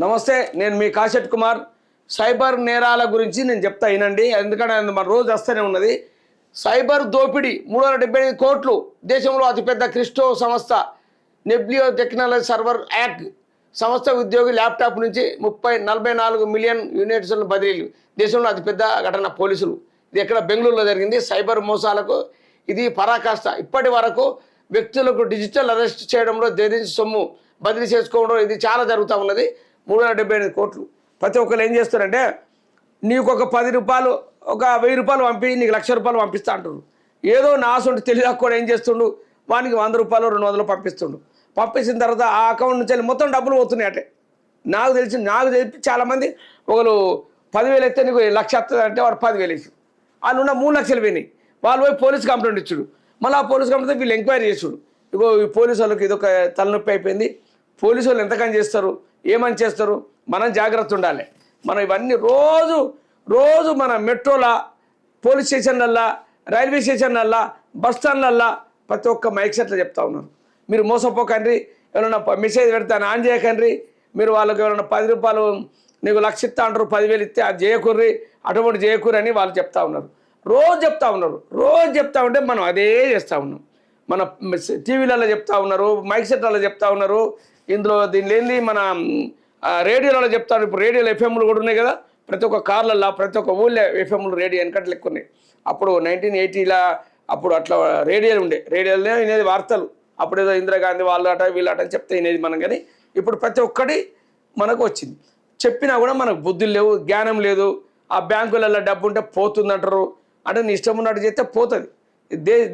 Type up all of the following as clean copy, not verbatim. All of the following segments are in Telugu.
నమస్తే, నేను మీ కాశెట్ కుమార్. సైబర్ నేరాల గురించి నేను చెప్తా వినండి, ఎందుకంటే మన రోజు వస్తూనే ఉన్నది. సైబర్ దోపిడీ 375 కోట్లు. దేశంలో అతిపెద్ద క్రిప్టో సంస్థ నెబ్లియో టెక్నాలజీ సర్వర్ యాక్ సంస్థ ఉద్యోగి ల్యాప్టాప్ నుంచి 44 మిలియన్ యూనిట్స్ల బదిలీలు. దేశంలో అతిపెద్ద ఘటన. పోలీసులు ఇది ఎక్కడ బెంగళూరులో జరిగింది. సైబర్ మోసాలకు ఇది పరాకాష్ట. ఇప్పటి వరకు వ్యక్తులకు డిజిటల్ అరెస్ట్ చేయడంలో దేశ సొమ్ము బదిలీ చేసుకోవడం ఇది చాలా జరుగుతూ ఉన్నది. 375 కోట్లు. ప్రతి ఒక్కరు ఏం చేస్తారంటే, నీకు ఒక 10 రూపాయలు, ఒక 1000 రూపాయలు పంపి నీకు 1,00,000 రూపాయలు పంపిస్తా అంటారు. ఏదో నాసుండి తెలియకుండా ఏం చేస్తుండు, వానికి 100 రూపాయలు 200 పంపిస్తుండు. పంపించిన తర్వాత ఆ అకౌంట్ నుంచి వెళ్ళి మొత్తం డబ్బులు పోతున్నాయి. అంటే నాకు తెలిసి చాలామంది ఒకరు 10,000 అయితే నీకు 1,00,000 వస్తుంది అంటే వాడు 10,000 వేసి వాళ్ళు ఉన్న 3 లక్షలు పోయినాయి. వాళ్ళు పోయి పోలీస్ కంప్లైంట్ ఇచ్చుడు. మళ్ళీ ఆ పోలీస్ కంప్లైంట్ వీళ్ళు ఎంక్వైరీ చేసుడు. ఇగో ఈ పోలీసు వాళ్ళకి ఇదొక తలనొప్పి అయిపోయింది. పోలీసు వాళ్ళు ఎంతకని చేస్తారు, ఏమని చేస్తారు, మనం జాగ్రత్త ఉండాలి. మనం ఇవన్నీ రోజు మన మెట్రోలా, పోలీస్ స్టేషన్లల్లా, రైల్వే స్టేషన్లల్లా, బస్ స్టాండ్లల్లా ప్రతి ఒక్క మైక్ సెట్లో చెప్తా ఉన్నారు. మీరు మోసపోకండి, ఎవరైనా మెసేజ్ పెడతాను ఆన్ చేయకండి, మీరు వాళ్ళకి ఎవరైనా 10 రూపాయలు నీకు 1,00,000 ఇస్తా అంటారు, 10,000 ఇస్తే అది చేయకుర్రి, అటువంటి చేయకుర్రి అని వాళ్ళు చెప్తా ఉన్నారు. రోజు చెప్తా ఉంటే మనం అదే చేస్తూ ఉన్నాం. మన టీవీలలో చెప్తా ఉన్నారు, మైక్ సెట్లలో చెప్తా ఉన్నారు. ఇందులో దీనిలో ఏంది, మన రేడియోలలో చెప్తాను. ఇప్పుడు రేడియోలో ఎఫ్ఎంలు కూడా ఉన్నాయి కదా, ప్రతి ఒక్క కార్లల్లో, ప్రతి ఒక్క ఊళ్ళో ఎఫ్ఎంలు రేడియో వెనకట్లు ఎక్కువ ఉన్నాయి. అప్పుడు 1980లా అప్పుడు అట్లా రేడియోలు ఉండే, రేడియోలోనే వినేది వార్తలు. అప్పుడు ఏదో ఇందిరాగాంధీ వాళ్ళట వీళ్ళట అని చెప్తే వినేది మనం. కానీ ఇప్పుడు ప్రతి ఒక్కటి మనకు వచ్చింది. చెప్పినా కూడా మనకు బుద్ధులు లేవు, జ్ఞానం లేదు. ఆ బ్యాంకులలో డబ్బు ఉంటే పోతుందంటారు. అంటే నీ ఇష్టం ఉన్నట్టు చేస్తే పోతుంది.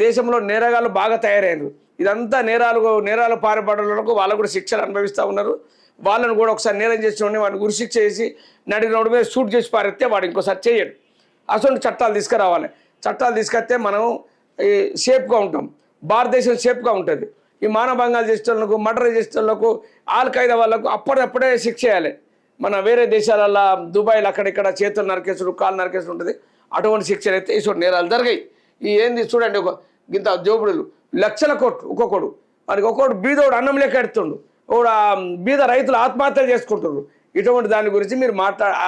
దేశంలో నేరగాళ్ళు బాగా తయారయ్యారు. ఇదంతా నేరాలు పాల్పడలకు వాళ్ళకు కూడా శిక్షలు అనుభవిస్తూ ఉన్నారు. వాళ్ళను కూడా ఒకసారి నేరం చేసిన వాడిని ఉరిశిక్ష చేసి నడి మీద షూట్ చేసి పారేస్తే వాడు ఇంకోసారి చేయడు. అసలు చట్టాలు తీసుకురావాలి. చట్టాలు తీసుకొస్తే మనం సేఫ్గా ఉంటాం. భారతదేశం సేఫ్గా ఉంటుంది. ఈ మానభంగాలు చేసేటోళ్ళకు, మర్డర్ చేసేటోళ్ళకు, ఆల్ ఖైదా వాళ్ళకు అప్పుడే శిక్ష చేయాలి. మన వేరే దేశాలల్లో దుబాయ్లో అక్కడిక్కడ చేతులు నరికేసుడు, కాళ్ళు నరికేసుడు ఉంటుంది. అటువంటి శిక్షలు అయితే ఇటువంటి నేరాలు జరిగాయి. ఈ ఏంది చూడండి, ఒక గింత జోబుడులు 1,00,000 కోట్లు ఒక్కొక్కడు. మనకి ఒక్కొక్కడు బీదోడు అన్నం లెక్క ఎడుతుండు, ఒకడు బీద రైతులు ఆత్మహత్యలు చేసుకుంటున్నారు. ఇటువంటి దాని గురించి మీరు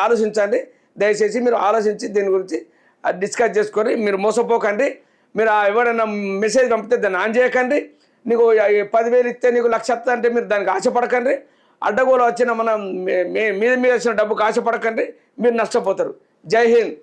ఆలోచించండి. దయచేసి మీరు ఆలోచించి దీని గురించి డిస్కస్ చేసుకొని మీరు మోసపోకండి. మీరు ఎవరైనా మెసేజ్ పంపితే దాన్ని ఆన్ చేయకండి. నీకు 10,000 ఇస్తే నీకు 1,00,000 వస్తా అంటే మీరు దానికి ఆశపడకండి. అడ్డగోలు వచ్చిన మన మీద వచ్చిన డబ్బుకు ఆశపడకండి, మీరు నష్టపోతారు. జై హింద్.